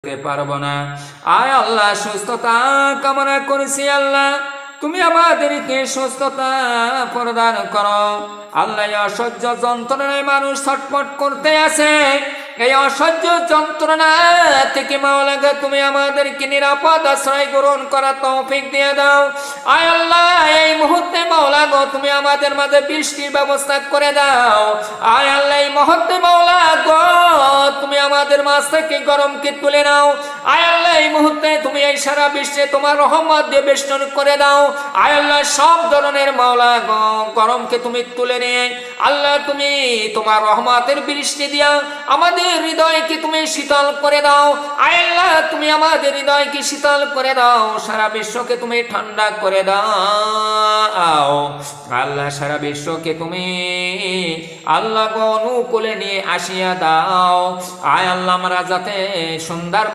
পারবো না। আয় আল্লাহ, সুস্থতা কামনা করেছি আল্লাহ, তুমি আমাদেরকে সুস্থতা প্রদান করো। আল্লাহ, অসহ্য যন্ত্রণায় মানুষ ছটফট করতে আছে, এই অসহ্য যন্ত্রণা থেকে মাওলা গো তুমি আমাদেরকে নিরাপদ আশ্রয় গ্রহণ করার তৌফিক দিয়ে দাও। আয় আল্লাহ, এই মুহূর্তে মাওলা গো তুমি আমাদের মাঝে বৃষ্টির ব্যবস্থা করে দাও। আয় আল্লাহ, এই মুহূর্তে মাওলা গো তুমি আমাদের মাঝ থেকে গরমকে তুলে নাও। আয় আল্লাহ, এই মুহূর্তে তুমি এই সারা বিশ্বে তোমার রহমত দিয়ে বেষ্টন করে দাও। আয় আল্লাহ, সব ধরনের মাওলা গো গরমকে তুমি তুলে নিয়ে আল্লাহ তুমি তোমার রহমতের বৃষ্টি দিয়া আমাদের হৃদয়কে তুমি শীতল করে দাও। আয় আল্লাহ, তুমি আমাদের হৃদয়কে শীতল করে দাও, সারা বিশ্বকে তুমি ঠান্ডা করে দাও। আল্লাহ, সারা বিশ্বকে তুমি আল্লাহ গো অনুকূলে নিয়ে আসিয়া দাও। আয় আল্লাহ, আমরা যাতে সুন্দর